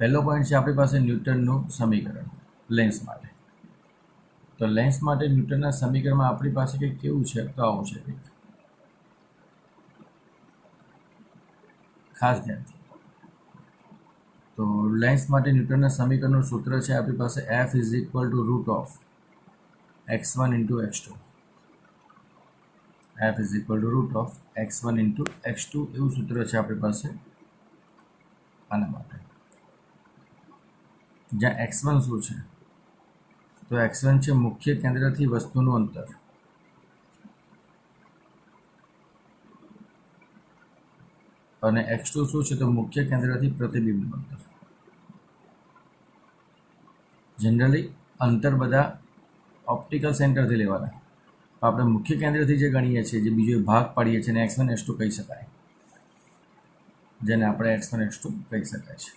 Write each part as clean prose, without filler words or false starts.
પહેલો પોઈન્ટ છે આપણી પાસે ન્યૂટનનું સમીકરણ લેન્સ માટે. તો લેન્સ માટે ન્યૂટનના સમીકરણમાં આપણી પાસે કંઈક કેવું છે તો આવું છે કંઈક, ખાસ ધ્યાનથી. તો લેન્સ માટે ન્યૂટનના સમીકરણનું સૂત્ર છે આપણી પાસે F = x1 × x2. F = x1 × x2 એવું સૂત્ર છે આપણી પાસે આના માટે. જ્યાં x1 શું છે તો x1 છે મુખ્ય કેન્દ્રથી વસ્તુનું અંતર, અને x2 શું છે તો મુખ્ય કેન્દ્રથી પ્રતિબિંબનું અંતર. જનરલી અંતર બધા ઓપ્ટિકલ સેન્ટરથી લેવાના, આપણે મુખ્ય કેન્દ્રથી જે ગણીએ છીએ, જે બીજો ભાગ પાડીએ છીએ એને x1 x2 કહી શકાય, જેને આપણે x1 x2 કહી શકાય છે.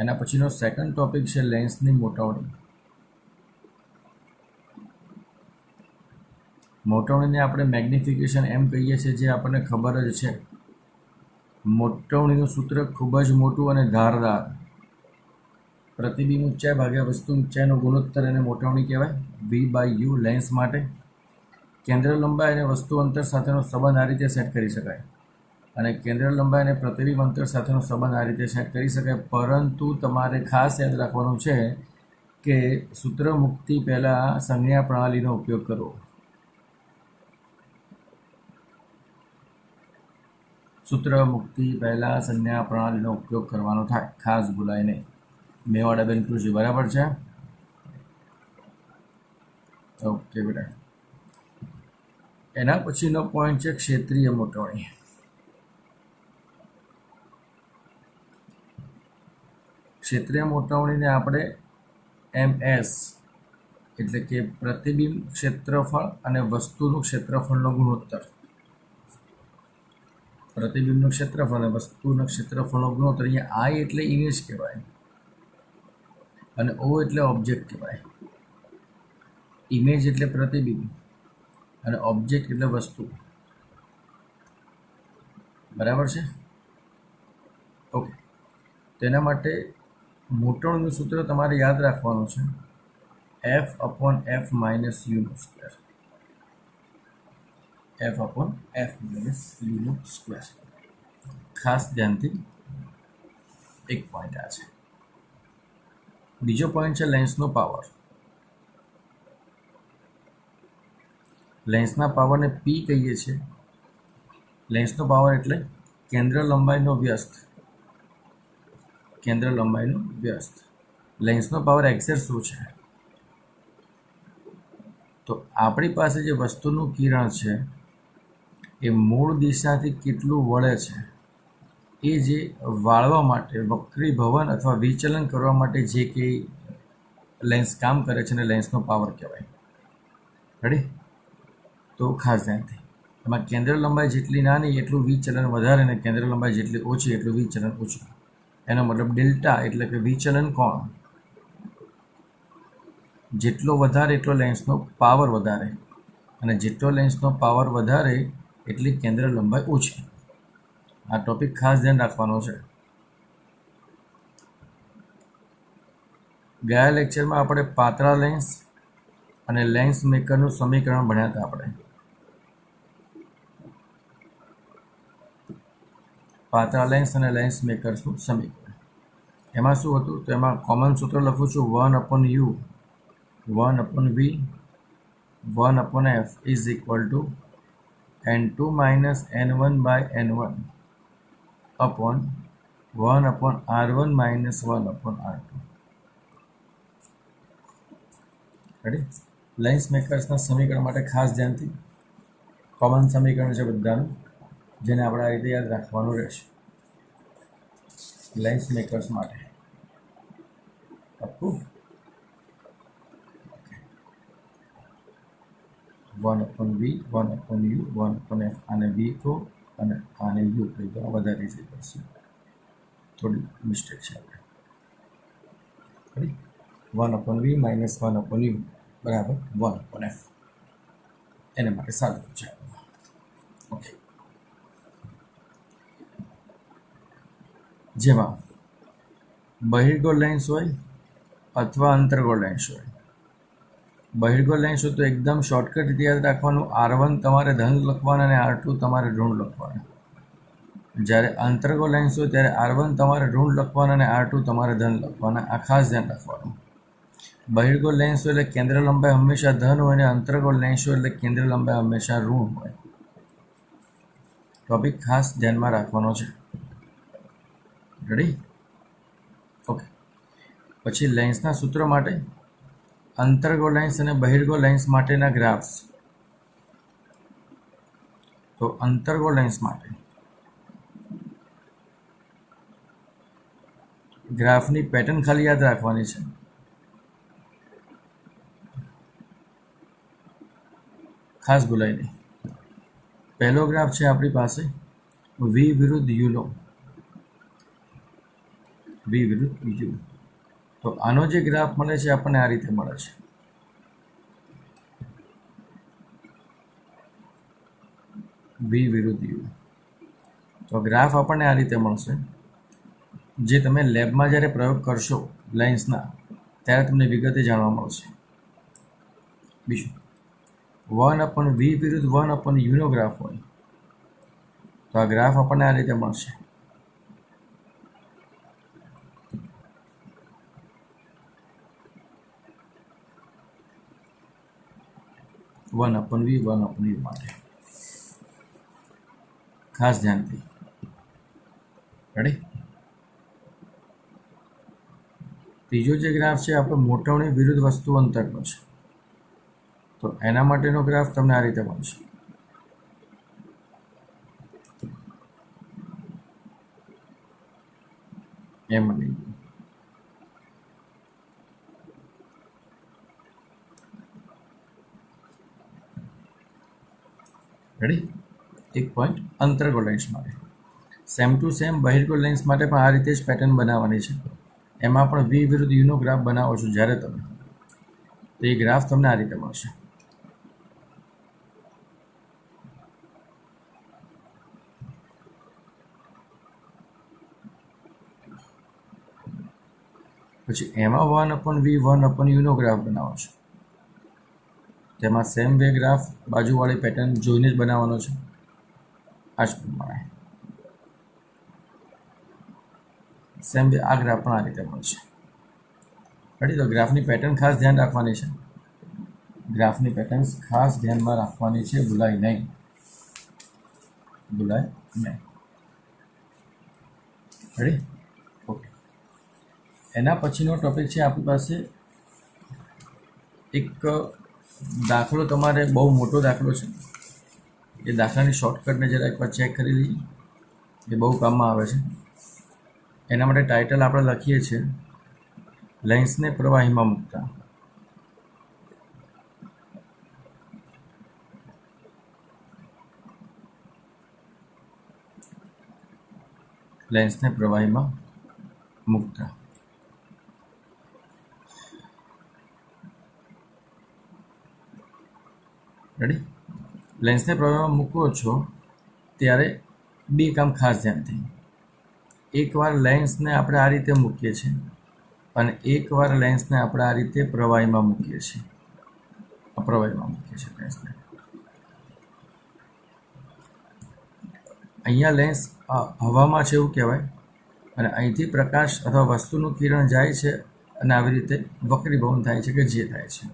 એના પછીનો સેકન્ડ ટોપિક છે લેન્સની મોટવણી. મોટવણીને આપણે મેગ્નિફિકેશન એમ કહીએ છીએ, જે આપણને ખબર જ છે. મોટવણીનું સૂત્ર ખૂબ જ મોટું અને ધારદાર. પ્રતિબિંબ ઊંચાઈ ભાગ્યા વસ્તુ ઊંચાઈનો ગુણોત્તર એને મોટવણી કહેવાય, V/U લેન્સ માટે. કેન્દ્ર લંબાઈ અને વસ્તુ અંતર સાથેનો સંબંધ આ રીતે સેટ કરી શકાય, અને કેન્દ્ર લંબાઈ અને પ્રતિબિંબ અંતર સાથેનો સંબંધ આ રીતે સેટ કરી શકાય. પરંતુ તમારે ખાસ યાદ રાખવાનું છે કે સૂત્ર મુક્તિ પહેલાં સંજ્ઞા પ્રણાલીનો ઉપયોગ કરવો. સૂત્ર મુક્તિ પહેલાં સંજ્ઞા પ્રણાલીનો ઉપયોગ કરવાનો થાય, ખાસ ભૂલાય નહીં. મેવાડા બેન કૃષિ બરાબર છે? ઓકે બેટા. એના પછીનો પોઈન્ટ છે ક્ષેત્રીય મોટવણી. ક્ષેત્રીય મોટવણીને આપણે MS એટલે કે પ્રતિબિંબ ક્ષેત્રફળ અને વસ્તુનું ક્ષેત્રફળનો ગુણોત્તર. પ્રતિબિંબનું ક્ષેત્રફળ અને વસ્તુના ક્ષેત્રફળનો ગુણોત્તર. અહીંયા I એટલે ઇમેજ કહેવાય અને O એટલે ઓબ્જેક્ટ કહેવાય. ઇમેજ એટલે પ્રતિબિંબ અને ઓબ્જેક્ટ એટલે વસ્તુ. બરાબર છે? ઓકે. તેના માટે મોટવણીનું સૂત્ર તમારે યાદ રાખવાનું છે, F/F - U². F/F - U². ખાસ ધ્યાનથી એક પોઈન્ટ આ છે. બીજો પોઈન્ટ છે લેન્સનો પાવર. લેન્સના પાવરને P કહીએ છીએ. લેન્સનો પાવર એટલે કેન્દ્ર લંબાઈનો વ્યસ્ત. કેન્દ્ર લંબાઈનો વ્યસ્ત. લેન્સનો પાવર એક્ઝેક્ટ શું છે? તો આપણી પાસે જે વસ્તુનું કિરણ છે એ મૂળ દિશાથી કેટલું વળે છે, એ જે વાળવા માટે, વક્રીભવન અથવા વિચલન કરવા માટે જે કંઈ લેન્સ કામ કરે છે ને લેન્સનો પાવર કહેવાય. રેડી? તો ખાસ ધ્યાનથી, એમાં કેન્દ્ર લંબાઈ જેટલી નાની એટલું વિચલન વધારે, અને કેન્દ્ર લંબાઈ જેટલી ઓછી એટલું વિચલન ઓછું. એનો મતલબ ડેલ્ટા એટલે કે વિચલન કોણ. જેટલો વધારે એટલો લેન્સનો પાવર વધારે, અને જેટલો લેન્સનો પાવર વધારે એટલી કેન્દ્ર લંબાઈ ઓછી. આ ટોપિક ખાસ ધ્યાન રાખવાનો છે. ગયા લેક્ચરમાં આપણે પાતળા લેન્સ અને લેન્સ મેકરનું સમીકરણ ભણ્યા હતા. આપણે પાતળા લેન્સ અને લેન્સ મેકર્સનું સમીકરણ. એમાં શું હતું? તો એમાં કોમન સૂત્ર લખું છું, 1/U 1/V 1/F = N2 - N1/N1 upon 1/R1 - 1/R2. Ready? Lens મેકર્સના સમીકરણ માટે ખાસ ધ્યાનથી કોમન સમીકરણ છે બધાનું, જેને આપણે આ રીતે યાદ રાખવાનું રહેશે. લેન્સ મેકર્સ માટે આપવું 1/V 1/U 1/F. આને V કહો અને આને U કહી દો. વધારે ઇઝી પડશે, થોડી મિસ્ટેક છે આપણે. 1/V - 1/U બરાબર 1/F. એના માટે સારું છે. ઓકે. જેમાં બહિર્ગોળ લેન્સ હોય અથવા અંતર્ગોળ લેન્સ હોય. બહિર્ગોળ લેન્સ હોય તો એકદમ શોર્ટકટ રીતે યાદ રાખવાનું, R1 તમારે ધન લખવાના અને R2 તમારે ઋણ લખવાના. જ્યારે અંતર્ગોળ લેન્સ હોય ત્યારે R1 તમારે ઋણ લખવાના અને R2 તમારે ધન લખવાના. આ ખાસ ધ્યાન રાખવાનું. બહિર્ગોળ લેન્સ હોય એટલે કેન્દ્ર લંબાઈ હંમેશા ધન હોય અને અંતર્ગોળ લેન્સ હોય એટલે કેન્દ્ર લંબાઈ હંમેશા ઋણ હોય. ટોપિક ખાસ ધ્યાનમાં રાખવાનો છે. રેડી? ઓકે. પછી લેન્સના સૂત્ર માટે અંતર્ગોળ લેન્સ અને બહિર્ગોળ લેન્સ માટેના ગ્રાફ્સ. તો અંતર્ગોળ લેન્સ માટે ગ્રાફની પેટર્ન ખાલી યાદ રાખવાની છે. ખાસ ભૂલાય નહીં. પહેલો ગ્રાફ છે આપણી પાસે V વિરુદ્ધ U લો. V વિરુદ્ધ U. તો આનો જે ગ્રાફ મળે છે આપણને આ રીતે મળે છે. V વિરુદ્ધ U. તો ગ્રાફ આપણને આ રીતે મળશે, જે તમે લેબમાં જ્યારે પ્રયોગ કરશો લેન્સના ત્યારે તમને વિગતે જાણવા મળશે. બીજું 1/V વિરુદ્ધ 1/U નો ગ્રાફ હોય તો આ ગ્રાફ આપણને આ રીતે મળશે. વન અપન વી માટે ખાસ ધ્યાનથી. રેડી? ત્રીજો જે ગ્રાફ છે આપણો મોટવણી વિરુદ્ધ વસ્તુ અંતરનો છે. તો એના માટેનો ગ્રાફ તમને આ રીતે મળશે. એમ નહીં. રેડી? એક પોઈન્ટ અંતર્ગોળ લેન્સ માટે. સેમ ટુ સેમ બહિર્ગોળ લેન્સ માટે પણ આ રીતે જ પેટર્ન બનાવવાની છે. એમાં પણ V વિરુદ્ધ U નો ગ્રાફ બનાવો છો જ્યારે તમે, તો એ ગ્રાફ તમને આ રીતે મળશે. પછી એમાં 1/V 1/U નો ગ્રાફ બનાવો છો. તેમાં સેમ વે ગ્રાફ બાજુવાળી પેટર્ન જોઈને જ બનાવવાનો છે. આ જ પ્રમાણે સેમ વે આ ગ્રાફ પણ આ રીતે મળશે. રેડી? તો ગ્રાફની પેટર્ન ખાસ ધ્યાન રાખવાની છે. ગ્રાફની પેટર્ન ખાસ ધ્યાનમાં રાખવાની છે. ભૂલાય નહીં. રેડી? ઓકે. એના પછીનો ટોપિક છે આપણી પાસે એક દાખલો. તમારે બહુ મોટો દાખલો છે. એ દાખલાની શોર્ટકટને જરા એકવાર ચેક કરી લઈએ. એ બહુ કામમાં આવે છે. એના માટે ટાઇટલ આપણે લખીએ છીએ લેન્સને પ્રવાહીમાં મૂકતા. લેન્સને પ્રવાહીમાં મૂકતા. રેડી? લેન્સને પ્રવાહીમાં મૂકો છો ત્યારે બે કામ ખાસ ધ્યાનથી. એકવાર લેન્સને આપણે આ રીતે મૂકીએ છીએ અને એકવાર લેન્સને આપણે આ રીતે પ્રવાહીમાં મૂકીએ છીએ. અપ્રવાહીમાં મૂકીએ છીએ લેન્સને. અહીંયા લેન્સ હવામાં છે એવું કહેવાય, અને અહીંથી પ્રકાશ અથવા વસ્તુનું કિરણ જાય છે અને આવી રીતે વક્રીભવન થાય છે કે જે થાય છે.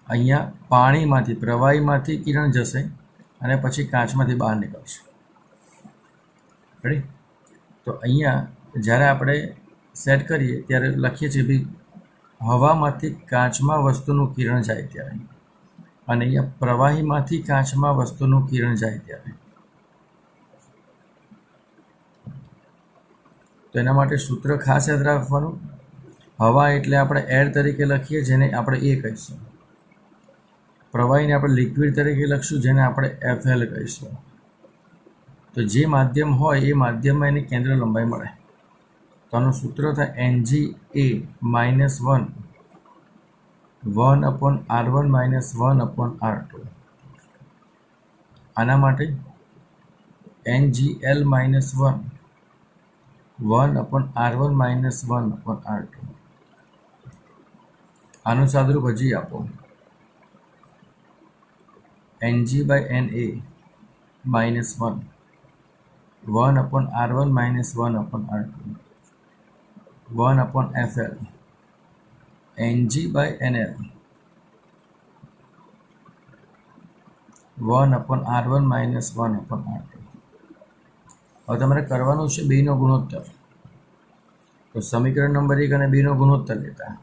અહીંયા પાણીમાંથી પ્રવાહીમાંથી કિરણ જશે અને પછી કાચમાંથી બહાર નીકળશે. રેડી? તો અહીંયા જ્યારે આપણે સેટ કરીએ ત્યારે લખીએ છીએ ભાઈ હવામાંથી કાચમાં વસ્તુનું કિરણ જાય ત્યારે, અને અહીંયા પ્રવાહીમાંથી કાચમાં વસ્તુનું કિરણ જાય ત્યારે. તો એના માટે સૂત્ર ખાસ યાદ રાખવાનું. હવા એટલે આપણે એર તરીકે લખીએ, જેને આપણે એ કહીશું. પ્રવાહીને આપણે લિક્વિડ તરીકે લખશું, જેને આપણે FL કહીશું. તો જે માધ્યમ હોય એ માધ્યમમાં એની કેન્દ્ર લંબાઈ મળે. તો આનું સૂત્ર થાય NGA -1 1/R1 -1/R2. આના માટે NGL -1 1/r1 - 1/r2. આનું સાદુરૂપ હજી આપો. Ng/Na -1 1/r1 - 1/r2 1/FL Ng/NL 1/r1 - 1/r2. હવે તમારે કરવાનું છે બેનો ગુણોત્તર. તો સમીકરણ નંબર 1 અને 2નો ગુણોત્તર લેતા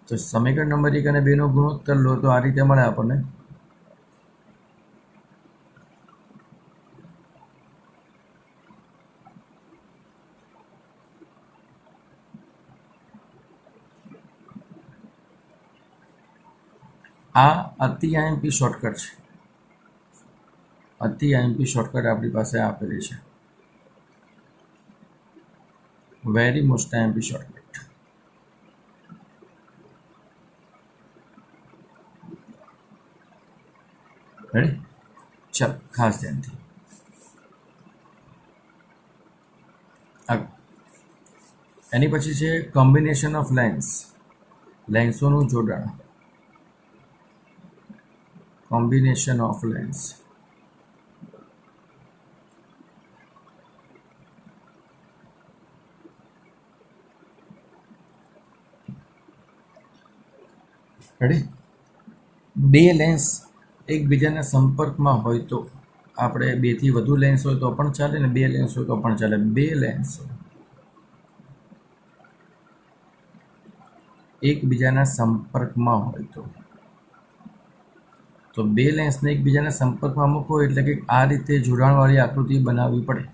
તો સમીકરણ નંબર 1 અને 2નો ગુણોત્તર લો તો આ રીતે મળે આપણને. આ અતિ આઈએમપી શોર્ટકટ છે. અતિ આઈએમપી શોર્ટકટ આપણી પાસે આપેલી છે. Very most IMP shortcut. Ready? ચાલો ખાસ ધ્યાનથી. એની પછી છે કોમ્બિનેશન ઓફ લેન્સ. લેન્સોનું જોડાણ. Combination of lens. રેડી? બે લેન્સ એકબીજાના સંપર્કમાં હોય તો આપણે બેથી વધુ લેન્સ હોય તો પણ ચાલે ને બે લેન્સ હોય તો પણ ચાલે. બે લેન્સ એકબીજાના સંપર્કમાં હોય તો બે લેન્સને એકબીજાના સંપર્કમાં મૂકો એટલે કે આ રીતે જોડાણવાળી આકૃતિ બનાવવી પડે.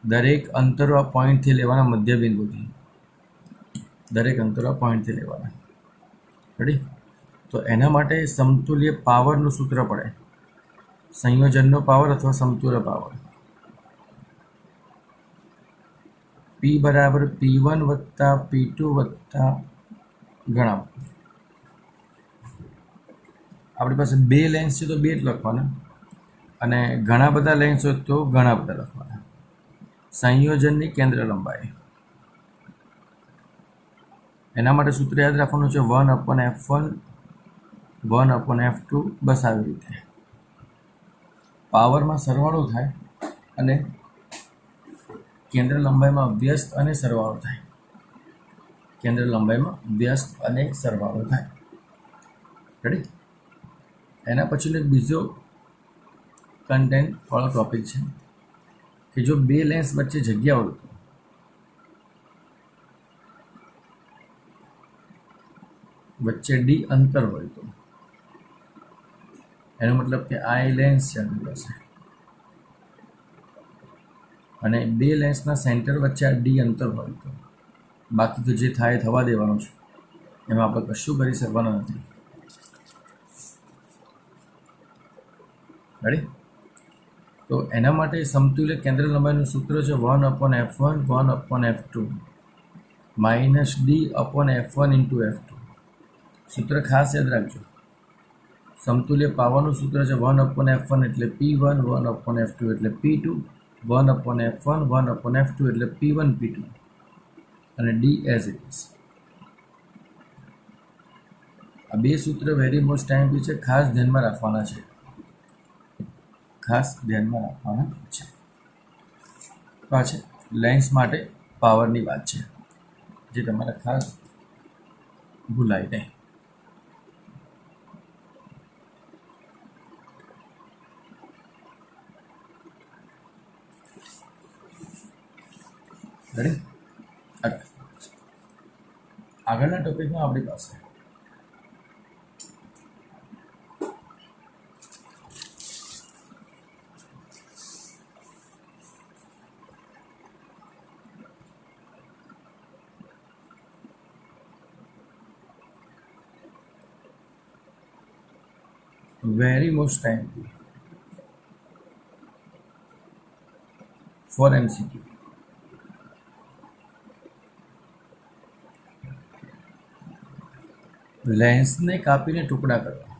દરેક અંતરો આ પોઈન્ટથી લેવાના, મધ્યબિંદુથી. દરેક અંતરો આ પોઈન્ટથી લેવાના. રેડી? તો એના માટે સમતુલ્ય પાવરનું સૂત્ર પડે. સંયોજનનો પાવર અથવા સમતુલ્ય પાવર. P = P1 + P2 + ઘણા. આપણી પાસે બે લેન્સ છે તો બે જ લખવાના, અને ઘણા બધા લેન્સ હોય તો ઘણા બધા લખવાના. સંયોજનની કેન્દ્ર લંબાઈ. એના માટે સૂત્ર યાદ રાખવાનું છે 1/f1 1/f2. બસ આવી રીતે. પાવરમાં સરવાળો થાય અને કેન્દ્ર લંબાઈમાં વ્યસ્ત અને સરવાળો થાય. કેન્દ્ર લંબાઈમાં વ્યસ્ત અને સરવાળો થાય. રેડી? એના પછીનો બીજો કન્ટેન્ટ વાળો ટોપિક છે કે જો બે લેન્સ વચ્ચે જગ્યા હોય તો વચ્ચે d અંતર હોય તો એનો મતલબ કે આ લેન્સ છે આપણી પાસે અને બે લેન્સના સેન્ટર વચ્ચે આ d અંતર હોય તો બાકી તો જે થાય થવા દેવાનું છે, એમાં આપણે કશું કરી શકવાના નથી. રેડી? તો એના માટે સમતુલ્ય કેન્દ્ર લંબાઈનું સૂત્ર છે 1/f1 1/f2 -d/f1 × f2. સૂત્ર ખાસ યાદ રાખજો. સમતુલ્ય પાવરનું સૂત્ર છે 1/f1 એટલે P1 1/f2 એટલે P2 1/f1 1/f2 એટલે P1 P2 અને d એઝ ઇટ ઇઝ. આ બે સૂત્ર વેરી મોસ્ટ આઈએમપી છે. ખાસ ધ્યાનમાં રાખવાના છે. તો આ છે લેન્સ માટે પાવરની વાત છે, જે તમારે ખાસ ભૂલાય નહીં. રેડી? આગળના ટોપિકમાં આપણી પાસે very most time for MCQ. લેન્સને કાપીને ટુકડા કરવા.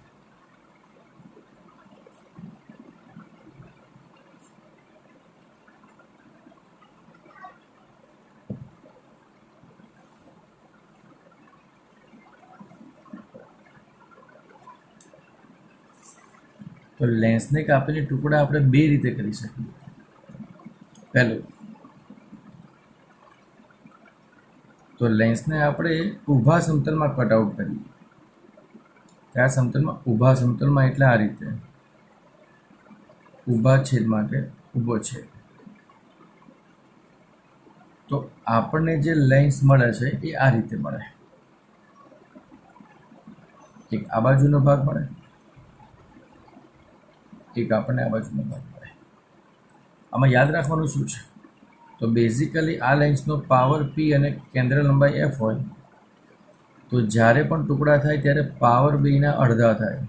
તો લેન્સને કાપીને ટુકડા આપણે બે રીતે કરી શકીએ. પહેલું તો લેન્સને આપણે ઊભા સમતલમાં કટઆઉટ કરીએ. કયા સમતલમાં? ઊભા સમતલમાં, એટલે આ રીતે ઊભા છેદ માટે ઊભો છેદ. તો આપણને જે લેન્સ મળે છે એ આ રીતે મળે. એક આ બાજુનો ભાગ મળે, એક આપણને આ બાજુનો ભાગ મળે. આમાં યાદ રાખવાનું શું છે? તો બેઝિકલી આ લેન્સનો પાવર P અને કેન્દ્ર લંબાઈ F હોય તો જ્યારે પણ ટુકડા થાય ત્યારે પાવર બેના અડધા થાય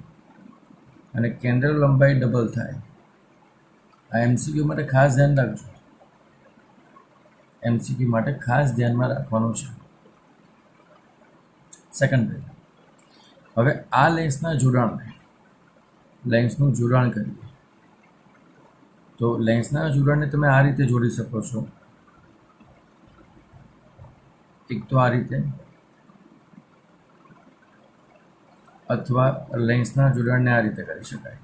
અને કેન્દ્ર લંબાઈ ડબલ થાય. આ MCQ માટે ખાસ ધ્યાન રાખજો. MCQ માટે ખાસ ધ્યાનમાં રાખવાનું છે. Second page. હવે આ લેન્સના જોડાણને લેન્સનું જોડાણ કરીએ. તો લેન્સના જોડાણને તમે આ રીતે જોડી શકો છો. એક તો આ રીતે, અથવા લેન્સના જોડાણને આ રીતે કરી શકાય.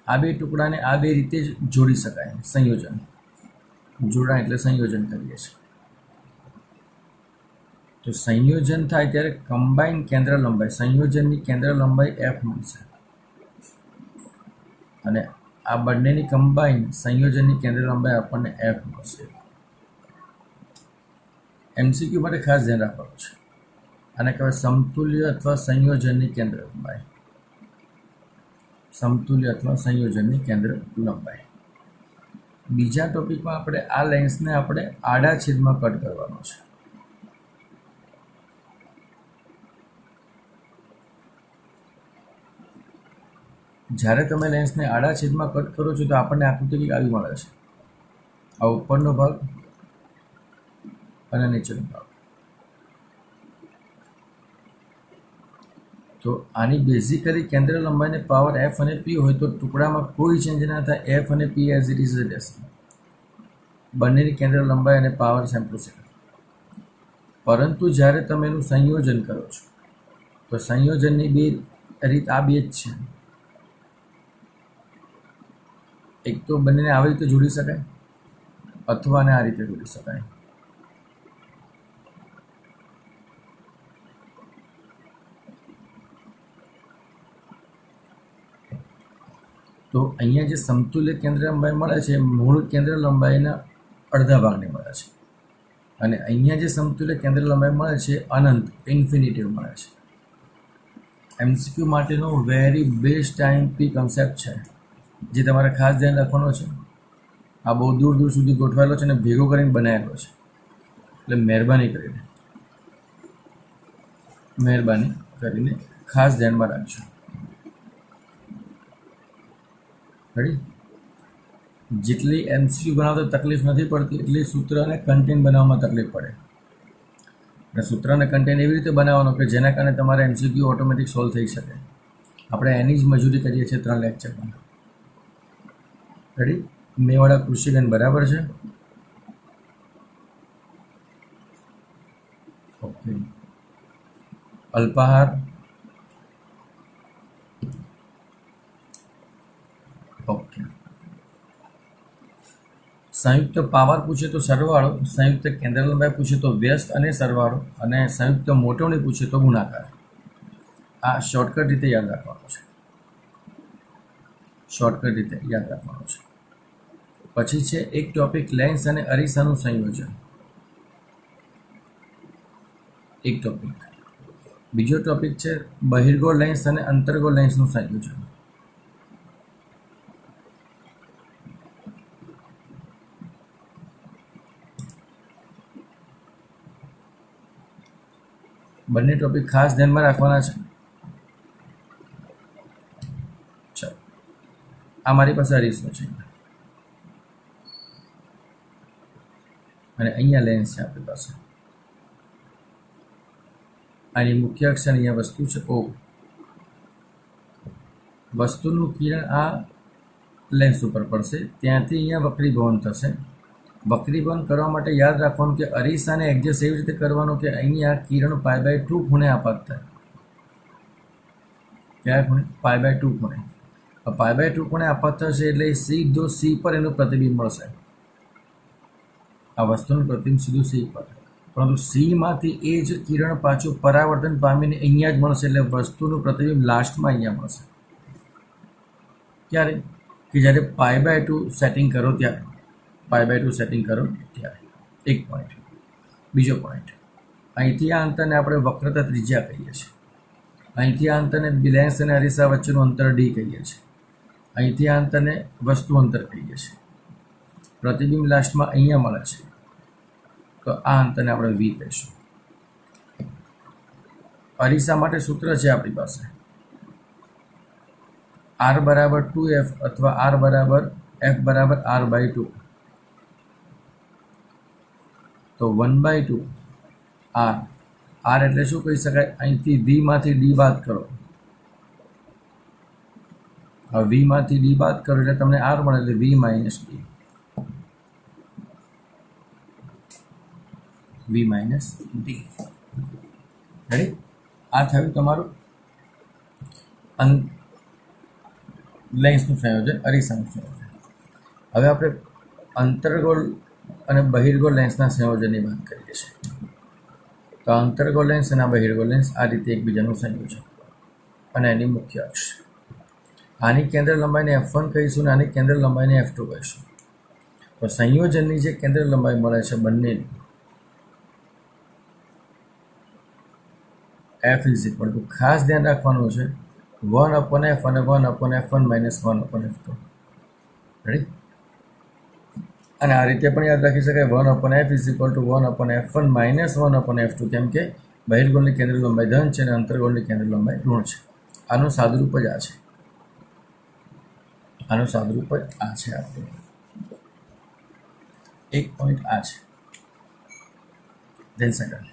આ બે ટુકડાને આ બે રીતે જ જોડી શકાય. સંયોજન, જોડાણ એટલે સંયોજન કરીએ છીએ. તો સંયોજન થાય ત્યારે કમ્બાઈન કેન્દ્ર લંબાઈ, સંયોજનની કેન્દ્ર લંબાઈ F મળશે અને આ બંનેની કમ્બાઈન સંયોજનની કેન્દ્ર લંબાઈ આપણને F મળશે. MCQ માટે ખાસ ધ્યાન રાખવાનું છે. આને કહેવાય સમતુલ્ય અથવા સંયોજનની કેન્દ્ર લંબાઈ. સમતુલ્ય અથવા સંયોજનની કેન્દ્ર લંબાઈ. બીજા ટોપિકમાં આપણે આ લેન્સને આપણે આડા છેદમાં કટ કરવાનો છે. જ્યારે તમે લેન્સને આડા છેદમાં કટ કરો છો તો આપણને આકૃતિ કંઈક આવી મળે છે. આ ઉપરનો ભાગ અને નીચેનો ભાગ. તો આની બેઝિકલી કેન્દ્ર લંબાઈને પાવર F અને P હોય તો ટુકડામાં કોઈ ચેન્જ ના થાય. F અને P એઝ ઇટ ઇઝ રહેશે. બંનેની કેન્દ્ર લંબાઈ અને પાવર સેમ ટુ સેમ. પરંતુ જ્યારે તમે એનું સંયોજન કરો છો તો સંયોજનની બે રીત આ બે જ છે. એક તો બંનેને આવી રીતે જોડી શકાય અથવા આ રીતે જોડી શકાય. તો અહીંયા જે સમતુલ્ય કેન્દ્ર લંબાઈ મળે છે મૂળ કેન્દ્ર લંબાઈના અડધા ભાગને મળે છે અને અહીંયા જે સમતુલ્ય કેન્દ્ર લંબાઈ મળે છે અનંત, ઇન્ફિનિટિવ મળે છે. MCQ માટેનો વેરી બેસ્ટ IMP કન્સેપ્ટ છે જે તમારે ખાસ ધ્યાન રાખવાનો છે. આ બહુ દૂર દૂર સુધી ગોઠવાયેલો છે અને ભેગો કરીને બનાવેલો છે. એટલે મહેરબાની કરીને ખાસ ધ્યાનમાં રાખજો. રેડી? જેટલી MCQ બનાવતા તકલીફ નથી પડતી એટલી સૂત્ર અને કન્ટેન્ટ બનાવવામાં તકલીફ પડે. અને સૂત્ર અને કન્ટેન્ટ એવી રીતે બનાવવાનો કે જેના કારણે તમારે MCQ ઓટોમેટિક સોલ્વ થઈ શકે. આપણે એની જ મજૂરી કરીએ છીએ 3 લેક્ચરમાં. રેડી? મેવાડા કૃષિગન બરાબર છે? ઓકે. અલ્પાહાર, ઓકે. સંયુક્ત પાવર પૂછે તો સરવાળો, સંયુક્ત કેન્દ્ર લંબાઈ પૂછે તો વ્યસ્ત અને સરવાળો, અને સંયુક્ત મોટવણી પૂછે તો ગુણાકાર. આ શોર્ટકટ રીતે યાદ રાખવાનું છે. પછી છે એક ટોપિક લેન્સ અને અરીસાનું સંયોજન. એક ટોપિક. બીજો ટોપિક છે બહિર્ગોળ લેન્સ અને અંતર્ગોળ લેન્સનું સંયોજન. બંને ટોપિક ખાસ ધ્યાનમાં રાખવાના છે. ચાલો, આ મારી પાસે અરીસો છે અને અહીંયા લેન્સ છે આપણી પાસે. આની મુખ્ય અક્ષર અહીંયા વસ્તુ છે O. વસ્તુનું કિરણ આ લેન્સ ઉપર પડશે, ત્યાંથી અહીંયા વક્રીભવન થશે. વક્રીભવન કરવા માટે યાદ રાખવાનું કે અરીસાને એડજસ્ટ એવી રીતે કરવાનું કે અહીંયા કિરણ π/2 ખૂણે આપાત થાય. કયા ખૂણે? π/2 ખૂણે. π/2 ખૂણે આપાત થશે એટલે સીધો સી પર એનું પ્રતિબિંબ મળશે. આ વસ્તુનું પ્રતિબિંબ સીધું સી પર, પરંતુ સીમાંથી એ જ કિરણ પાછું પરાવર્તન પામીને અહીંયા જ મળશે, એટલે વસ્તુનું પ્રતિબિંબ લાસ્ટમાં અહીંયા મળશે. ક્યારે? કે જ્યારે π/2 સેટિંગ કરો ત્યારે. π/2 સેટિંગ કરો ત્યારે. એક પોઈન્ટ. બીજો પોઈન્ટ, અહીંથી આ અંતરને આપણે વક્રતા ત્રિજ્યા કહીએ છીએ. અહીંથી આ અંતરને લેન્સ અને અરીસા વચ્ચેનું અંતર ડી કહીએ છીએ. અહીંથી આ અંતરને વસ્તુ અંતર કહીએ છીએ. પ્રતિબિંબ લાસ્ટમાં અહીંયા મળે છે, તો આ અંતરને આપણે વી કહીશું. અરીસા માટે સૂત્ર છે આપણી પાસે r બરાબર 2f અથવા r બરાબર f બરાબર r/2. તો 1/2 r એટલે શું કહી શકાય? અહીંથી v માંથી d બાદ કરો. હવે v માંથી d બાદ કરો એટલે તમને r મળે, એટલે v - d. v - d. Ready? આ થયું તમારું લેન્સનું સંયોજન, અરીસાનું સંયોજન. હવે આપણે અંતર્ગોળ અને બહિર્ગોળ લેન્સના સંયોજનની વાત કરીએ છીએ. તો અંતર્ગોળ લેન્સ અને બહિર્ગોળ લેન્સ આ રીતે એકબીજાનું સંયોજન અને એની મુખ્ય અક્ષ. આની કેન્દ્ર લંબાઈને f1 કહીશું અને આની કેન્દ્ર લંબાઈને f2 કહીશું. તો સંયોજનની જે કેન્દ્ર લંબાઈ મળે છે બંનેની, f = ખાસ ધ્યાન રાખવાનું છે 1/f અને 1/f1 - 1/f2. રેડી? અને આ રીતે પણ યાદ રાખી શકાય 1/f = 1/f1 - 1/f2, કેમ કે બહિર્ગોળની કેન્દ્ર લંબાઈ ધન છે અને અંતર્ગોળની કેન્દ્ર લંબાઈ ઋણ છે. આનું સાદુરૂપ જ આ છે. આનું સાદુરૂપ જ આ છે. આપણું એક પોઈન્ટ આ છે. ધેન સેકન્ડ,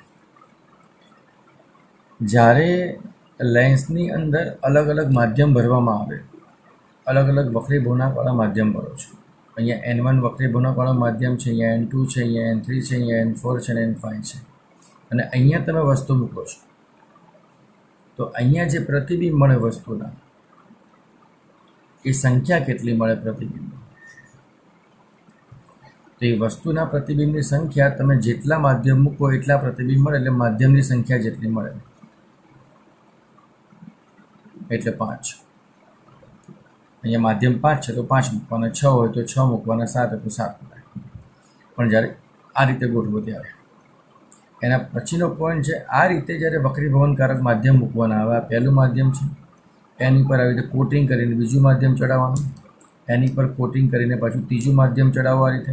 જ્યારે લેન્સની અંદર અલગ અલગ માધ્યમ ભરવામાં આવે, અલગ અલગ વક્રી ભૂનાકવાળા માધ્યમ ભરો છો. અહીંયા n1 વક્રી ભૂનાકવાળા માધ્યમ છે, અહીંયા n2 છે, અહીંયા n3 છે, અહીંયા n4 છે અને n5 છે, અને અહીંયા તમે વસ્તુ મૂકો છો, તો અહીંયા જે પ્રતિબિંબ મળે વસ્તુના, એ સંખ્યા કેટલી મળે પ્રતિબિંબની? તો એ વસ્તુના પ્રતિબિંબની સંખ્યા તમે જેટલા માધ્યમ મૂકો એટલા પ્રતિબિંબ મળે, એટલે માધ્યમની સંખ્યા જેટલી મળે એટલે 5. અહીંયા માધ્યમ 5 છે તો 5 મૂકવાના, 6 હોય તો 6 મૂકવાના, 7 હોય તો 7 મળે. પણ જ્યારે આ રીતે ગોઠવો ત્યારે એના પછીનો પોઈન્ટ છે, આ રીતે જ્યારે વક્રીભવનકારક માધ્યમ મૂકવાના આવે, આ પહેલું માધ્યમ છે, એની પર આવી રીતે કોટિંગ કરીને બીજું માધ્યમ ચડાવવાનું, એની પર કોટિંગ કરીને પાછું ત્રીજું માધ્યમ ચડાવવા. આ રીતે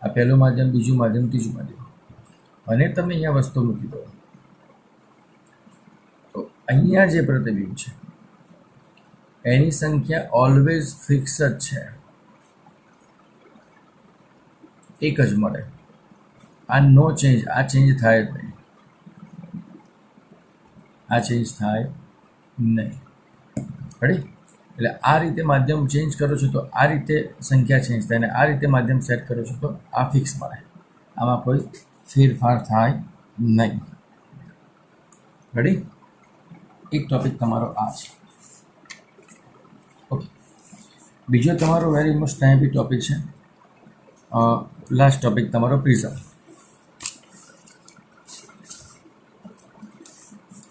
આ પહેલું માધ્યમ, બીજું માધ્યમ, ત્રીજું માધ્યમ, અને તમે અહીંયા વસ્તુ મૂકી દો, તો અહીંયા જે પ્રતિબિંબ છે એની સંખ્યા ઓલવેઝ ફિક્સ જ છે, એક જ મળે. આ નો ચેન્જ, આ ચેન્જ થાય જ નહીં, આ ચેન્જ થાય નહીં. રેડી? એટલે આ રીતે માધ્યમ ચેન્જ કરો છો તો આ રીતે સંખ્યા ચેન્જ થાય, અને આ રીતે માધ્યમ સેટ કરો છો તો આ ફિક્સ મળે. આમાં કોઈ ફેરફાર થાય નહીં. રેડી? એક ટોપિક તમારો આ છે. ઓકે, બીજો તમારો વેરી મોસ્ટ ટાઈમથી ટોપિક છે, લાસ્ટ ટોપિક તમારો પ્રિઝમ.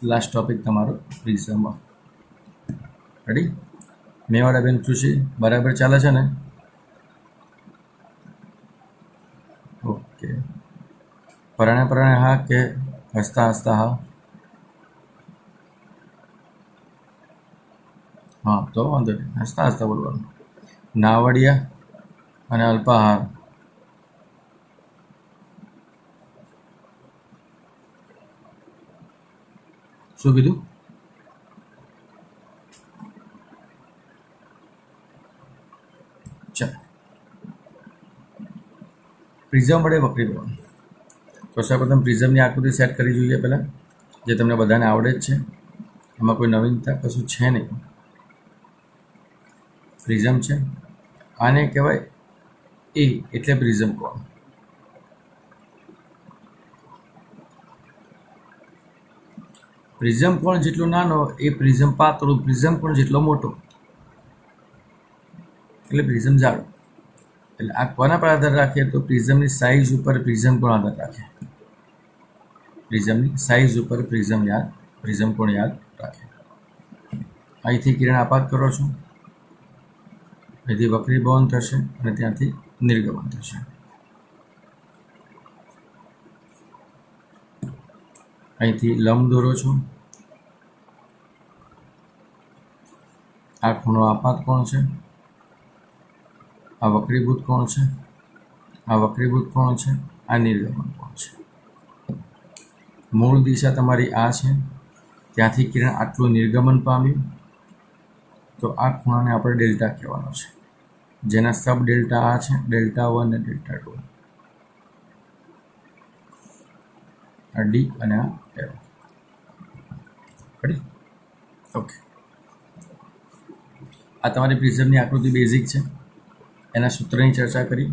લાસ્ટ ટોપિક તમારો પ્રિઝમ. રેડી? મેવાડાબેન ખુશી બરાબર ચાલે છે ને? ઓકે. પરણે પરણે હા કે હસતા હસતા હા? હા, તો વાંધો નહીં, હસતા હસતા બોલવાનું. નાવડિયા અને અલ્પાહાર. શું કીધું? ચાલો, પ્રિઝમ વડે વક્રીભવન. તો સૌપ્રથમ પ્રિઝમની આકૃતિ સેટ કરી જોઈએ પહેલાં, જે તમને બધાને આવડે જ છે, એમાં કોઈ નવીનતા કશું છે નહીં. પ્રિઝમ છે, આને કહેવાય એ, એટલે પ્રિઝમ કોણ. પ્રિઝમ કોણ જેટલો નાનો એ પ્રિઝમ પાતળું, પ્રિઝમ કોણ જેટલો મોટો એટલે પ્રિઝમ જાડો. એટલે આ કોના પર આધાર રાખે તો પ્રિઝમની સાઇઝ ઉપર પ્રિઝમ કોણ આધાર રાખે. પ્રિઝમની સાઇઝ ઉપર પ્રિઝમ કોણ યાદ રાખે. અહીંથી કિરણ આપાત કરો છો, અહીંથી વક્રીભવન થશે અને ત્યાંથી નિર્ગમન થશે. અહીંથી લંબ દોરો છો, આ ખૂણો આપાત કોણ છે, આ વક્રીભૂત કોણ છે, આ વક્રીભૂત કોણ છે, આ નિર્ગમન કોણ છે. મૂળ દિશા તમારી આ છે, ત્યાંથી કિરણ આટલું નિર્ગમન પામ્યું તો આ ખૂણાને આપણે ડેલ્ટા કહેવાનો છે, જેના સબ ડેલ્ટા આ છે, ડેલ્ટા 1 અને ડેલ્ટા 2, આ ડી અને આ એરો. રેડી? ઓકે, આ તમારી પ્રિઝમની આકૃતિ બેઝિક છે, એના સૂત્રની ચર્ચા કરી.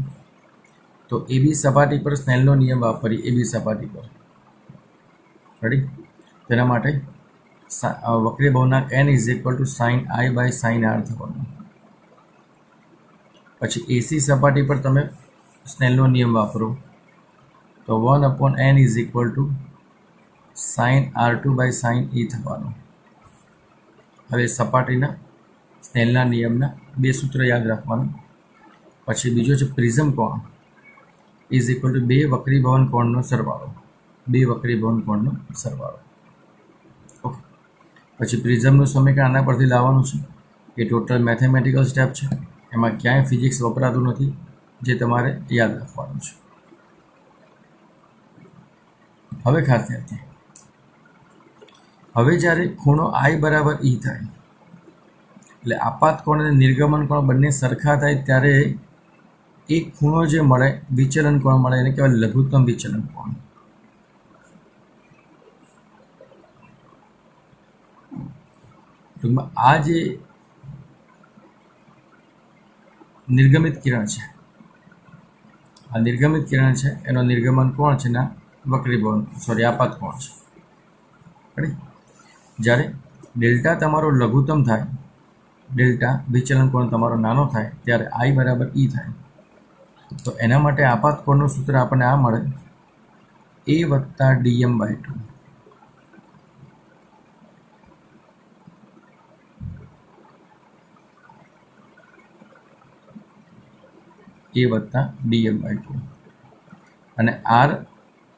તો એબી સપાટી પર સ્નેલનો નિયમ વાપરી, એબી સપાટી પર. રેડી? તેના માટે વક્રીભવનાંક n = sin I by sin r થવાનું. પછી એસી સપાટી પર તમે સ્નેલનો નિયમ વાપરો તો 1/n = sin r2 by sin e થવાનું. હવે સપાટીના સ્નેલના નિયમના બે સૂત્ર યાદ રાખવાના. પછી બીજો છે પ્રિઝમ કોણ = બે વક્રીભવન કોણનો સરવાળો, બે વક્રીભવન કોણનો સરવાળો. ઓકે, પછી પ્રિઝમનું સમીકરણ આના પરથી લાવવાનું છે. એ ટોટલ મેથેમેટિકલ સ્ટેપ છે, એમાં ક્યાંય ફિઝિક્સ વપરાતું નથી, જે તમારે યાદ રાખવાનું છે. હવે ખાસ ધ્યાનથી, હવે જ્યારે ખૂણો I બરાબર E થાય એટલે આપાત કોણ અને નિર્ગમન કોણ બંને સરખા થાય ત્યારે એક ખૂણો જે મળે, વિચલન કોણ મળે, એને કહેવાય લઘુત્તમ વિચલન કોણ. ટૂંકમાં આ જે નિર્ગમિત કિરણ છે, આ નિર્ગમિત કિરણ છે, એનો નિર્ગમન કોણ છે ના વક્રીભવન આપાત કોણ છે. રેડી? જ્યારે ડેલ્ટા તમારો લઘુત્તમ થાય, ડેલ્ટા વિચલન કોણ તમારો નાનો થાય, ત્યારે I બરાબર E થાય. તો એના માટે આપાત કોણનું સૂત્ર આપણને આ મળે, A વત્તા dm/2. A વત્તા dm/2. અને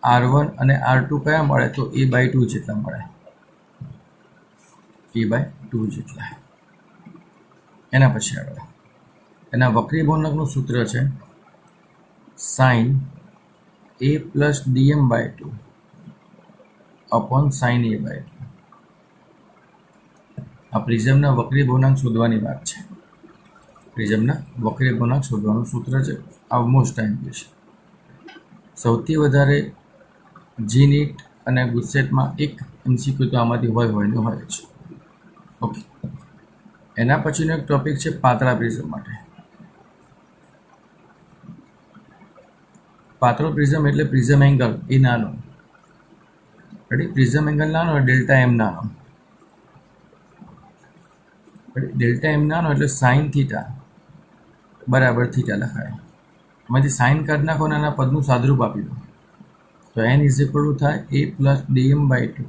R1 અને R2 કયા મળે તો A/2 જેટલા મળે, A/2 જેટલા. એના પછી આગળ એના વક્રીભવનાંકનું સૂત્ર છે sin A plus dm/2 upon sin A/2. આ પ્રિઝમના વક્રીભવનાંક શોધવાની વાત છે. પ્રિઝમના વક્રીભવનાંક શોધવાનું સૂત્ર છે, આ મોસ્ટ ટાઈમ છે. સૌથી વધારે જીનીટ અને ગુજસેટમાં એક MCQ તો આમાંથી હોય છે. ઓકે, એના પછીનો એક ટોપિક છે પાતળા પ્રિઝમ માટે. પાતળો પ્રિઝમ એટલે પ્રિઝમ એંગલ એ નાનો. રેડી? પ્રિઝમ એંગલ નાનો, ડેલ્ટા એમ નાનો. ડેલ્ટા એમ નાનો એટલે સાઇન થીટા બરાબર થીટા લખાય. એમાંથી સાઇન કાઢી નાખો અને આના પદનું સાદરૂપ આપી દો તો n = થાય A plus dm/2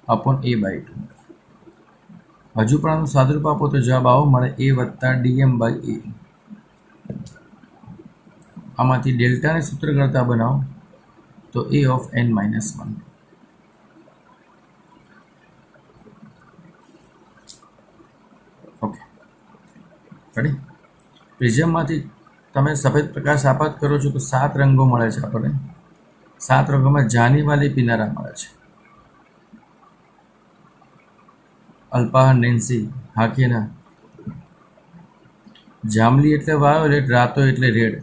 upon A/2. હજુ પણ આનું સાદરૂપ આપો તો જવાબ આવો મળે, A વત્તા dm/A. આમાંથી ડેલ્ટાને સૂત્ર કરતા બનાવો તો A of n-1. Okay, ready? પ્રિઝમમાંથી તમે સફેદ પ્રકાશ આપાત કરો છો તો 7 રંગો મળે છે આપણને. 7 રંગોમાં જાની વાલી પિનારા મળે છે. અલ્પા, નેન્સી, હાકેના. જાંબલી એટલે વાયોલેટ, રાતો એટલે રેડ.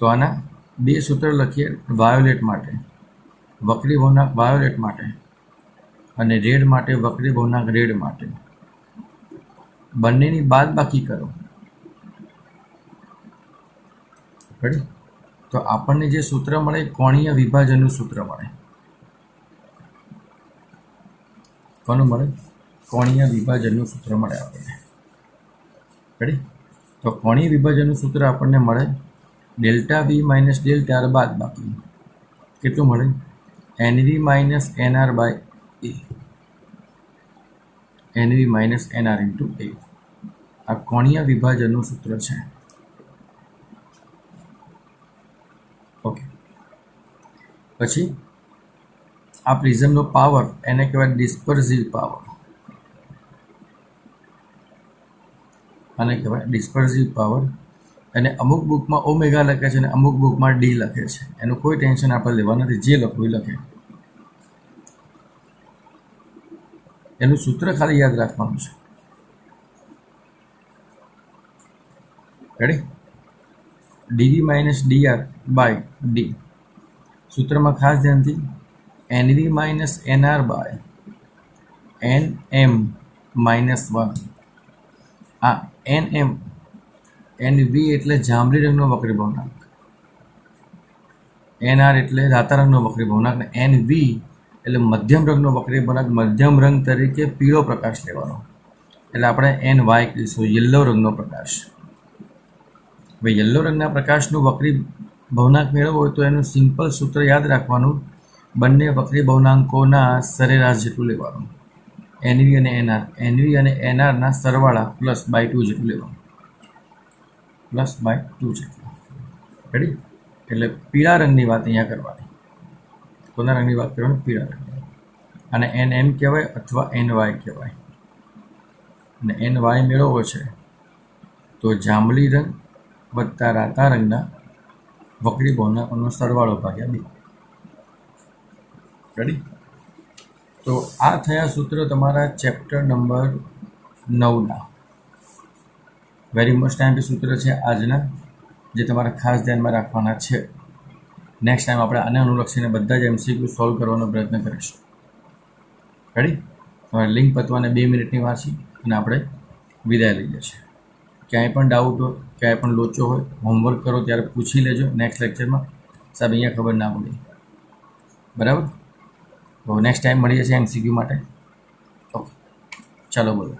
તો આના બે સૂત્ર લખીએ વાયોલેટ માટે, વક્રીભવનાંક વાયોલેટ માટે, અને રેડ માટે વક્રીભવનાંક રેડ માટે. બંનેની બાદબાકી કરો. રેડી? તો આપણને જે સૂત્ર મળે કોણીય વિભાજનનું સૂત્ર મળે. કોનું મળે? કોણીય વિભાજનનું સૂત્ર મળે આપણને. રેડી? તો કોણીય વિભાજનનું સૂત્ર આપણને મળે delta V minus delta R બાદ બાકી કેટલું મળે? NV minus NR by A, NV minus NR into A. આ કોણીય વિભાજનનું સૂત્ર છે. ઓકે. પછી આ પ્રિઝમનો પાવર એને કહેવાય ડિસ્પર્સિવ પાવર, આને કહેવાય ડિસ્પર્સિવ પાવર. અને અમુક બુકમાં ઓમેગા લખે છે અને અમુક બુકમાં ડી લખે છે. એનું કોઈ ટેન્શન આપણે લેવા નથી, જે લખવું એ લખે. એનું સૂત્ર ખાલી યાદ રાખવાનું છે. Ready? D V minus D R by D. સૂત્રમાં ખાસ ધ્યાનથી N V minus NR by N M minus 1. આ એન એમ, એનવી એટલે જાંબલી રંગનો વક્રી ભવનાંક, એનઆર એટલે રાતા રંગનો વક્રી ભવનાંક, અને એનવી એટલે મધ્યમ રંગનો વક્રી ભવનાંક. મધ્યમ રંગ તરીકે પીળો પ્રકાશ લેવાનો, એટલે આપણે એન વાય કહીશું, યલો રંગનો પ્રકાશ. હવે યલો રંગના પ્રકાશનું વક્રી ભવનાંક મેળવવો હોય તો એનું સિમ્પલ સૂત્ર યાદ રાખવાનું, બંને વક્રી ભવનાંકોના સરેરાશ જેટલું લેવાનું. એનવી અને એનઆર, એનવી અને એનઆરના સરવાળા પ્લસ બાય 2 જેટલું લેવાનું, પ્લસ બાય 2 જેટલું. રેડી? એટલે પીળા રંગની વાત અહીંયા કરવાની. કોના રંગની વાત કરવાની? પીળા રંગની. અને એન એમ કહેવાય અથવા એન વાય કહેવાય. અને એન વાય મેળવવો છે તો જાંબલી રંગ વત્તા રાતા રંગના વક્રી ભવનાંકોનો સરવાળો ભાગ્યા 2. રેડી? તો આ થયા સૂત્ર તમારા ચેપ્ટર નંબર 9ના. વેરી મોસ્ટ ટાઈમ સૂત્ર છે આજના, જે તમારે ખાસ ધ્યાનમાં રાખવાના છે. નેક્સ્ટ ટાઈમ આપણે આને અનુલક્ષીને બધા જ MCQ સોલ્વ કરવાનો પ્રયત્ન કરીશું. રેડી? તમારે લિંક પતવાને 2 મિનિટની વાંચી અને આપણે વિદાય લઈએ છીએ. ક્યાંય પણ ડાઉટ હોય, ક્યાંય પણ લોચો હોય, હોમવર્ક કરો ત્યારે પૂછી લેજો નેક્સ્ટ લેક્ચરમાં. સાહેબ અહીંયા ખબર ના પડી. બરાબર? તો નેક્સ્ટ ટાઈમ મળી જશે MCQ માટે. ઓકે, ચાલો બોલો.